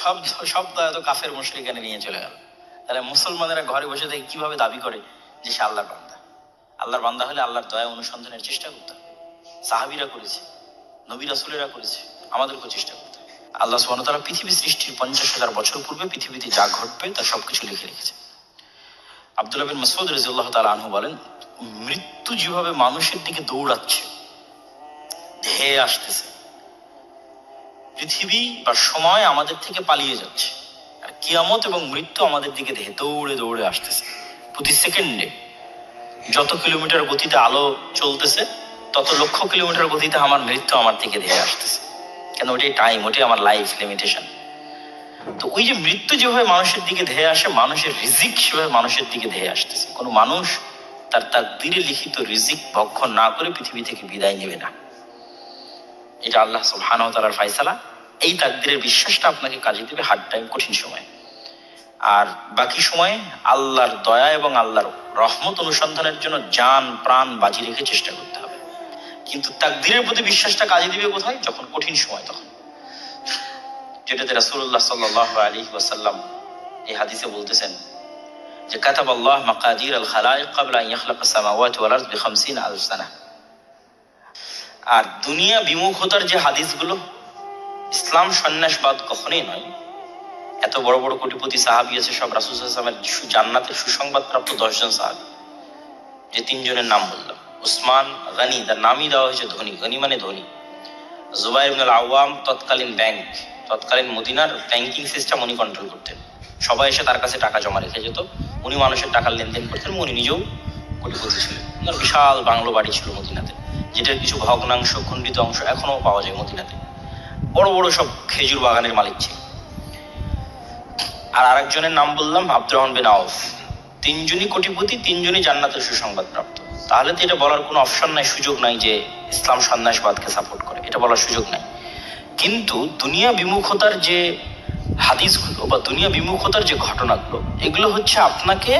সব সব দয়া তো কাফের মুশরিকানে নিয়ে চলে গেল। তাহলে মুসলমানেরা ঘরে বসে থেকে কিভাবে দাবি করে যে সে আল্লাহর বান্দা? আল্লাহর বান্দা হলে আল্লাহর দয়া অনুসন্ধানের চেষ্টা করতে হবে। সাহাবীরা করেছে, নবী রাসূলেরা করেছে, আমাদেরকেও চেষ্টা করতে হবে। আল্লাহ সুবহানাহু ওয়া তাআলা পৃথিবী সৃষ্টির 50,000 বছর পূর্বে পৃথিবীতে যা ঘটবে তার সবকিছু লিখে রেখেছে। আব্দুল্লাহ বিন মাসউদ রাদিয়াল্লাহু তাআলা আনহু বলেন, মৃত্যু যেভাবে মানুষের দিকে দৌড়াচ্ছে, ধেয়ে আসতেছে, পৃথিবী বা সময় আমাদের থেকে পালিয়ে যাচ্ছে, আর কিয়ামত এবং মৃত্যু আমাদের দিকে ধেয়ে দৌড়ে দৌড়ে আসতেছে। প্রতি সেকেন্ডে যত কিলোমিটার গতিতে আলো চলতেছে, তত লক্ষ কিলোমিটার গতিতে আমার মৃত্যু আমার দিকে ধেয়ে আসতেছে। কেন? ওটাই টাইম, ওটাই আমার লাইফ লিমিটেশন। তো ওই যে মৃত্যু যেভাবে মানুষের দিকে ধেয়ে আসে, মানুষের রিজিক সেভাবে মানুষের দিকে ধেয়ে আসতেছে। কোনো মানুষ তার তাকদীরে লিখিত রিজিক ভক্ষণ না করে পৃথিবী থেকে বিদায় নেবে না। এটা আল্লাহ সুবহানাহু ওয়া তাআলার ফায়সালা। এই তাকদীরের বিশ্বাসটা আপনাকে কাজে দেবে হার্ড টাইম, কঠিন সময়। আর বাকি সময়ে আল্লাহর দয়া এবং আল্লাহর রহমত অনুসন্ধানের জন্য জান প্রাণ বাজি রেখে চেষ্টা করতে হবে। কিন্তু তাকদীরের প্রতি বিশ্বাসটা কাজে দিবে কোথায়? যখন কঠিন সময়, তখন। যেটাতে রাসূলুল্লাহ সাল্লাল্লাহু আলাইহি ওয়াসাল্লাম এই হাদিসে বলতেছেন যে কাতাবাল্লাহু মাকাদির আল খালাইক ক্বাবলা আন ইয়াখলাকাস সামাওয়াতি ওয়াল আরদ বি50,000 সানা। আর দুনিয়া বিমুখতার যে হাদিসগুলো, ইসলাম সন্ন্যাসবাদ কখনোই নয়। এত বড় বড় কোটিপতি সাহাবী আছে, সব রাসূল সাল্লাল্লাহু আলাইহি ওয়াসাল্লামের জান্নাতের সুসংবাদ প্রাপ্ত 10 জন সাহাবী। যে 3 জনের নাম বললাম, উসমান গনি, তার নামই দেওয়া হয়েছে ধনী, গনি মানে ধনী। জুবাইর ইবনে আল আওয়াম, তৎকালীন ব্যাংক, তৎকালীন মদিনার ব্যাংকিং সিস্টেম উনি কন্ট্রোল করতেন। সবাই এসে তার কাছে টাকা জমা রেখে যেত, উনি মানুষের টাকার লেনদেন করতেন। উনি নিজেও কোটিপতি ছিলেন। ওনার বিশাল বাংলো বাড়ি ছিল মদিনাতে, যেটার কিছু ভগ্নাংশ, খণ্ডিত অংশ এখনো পাওয়া যায় মদিনাতে। বড় বড় সব খেজুর বাগানের মালিক ছিল। আর আরেকজনের নাম বললাম আব্দুর রহমান বিন আউফ। 3 জনই কোটিপতি, 3 জনই জান্নাতের সুসংবাদ প্রাপ্ত। তাহলে তো এটা বলার কোনো অপশন নাই, সুযোগ নাই যে ইসলাম সন্ন্যাসবাদকে সাপোর্ট করে, এটা বলার সুযোগ নাই। কিন্তু দুনিয়া বিমুখতার যে হাদিসগুলো বা দুনিয়া বিমুখতার যে ঘটনাগুলো, এগুলো হচ্ছে আপনাকে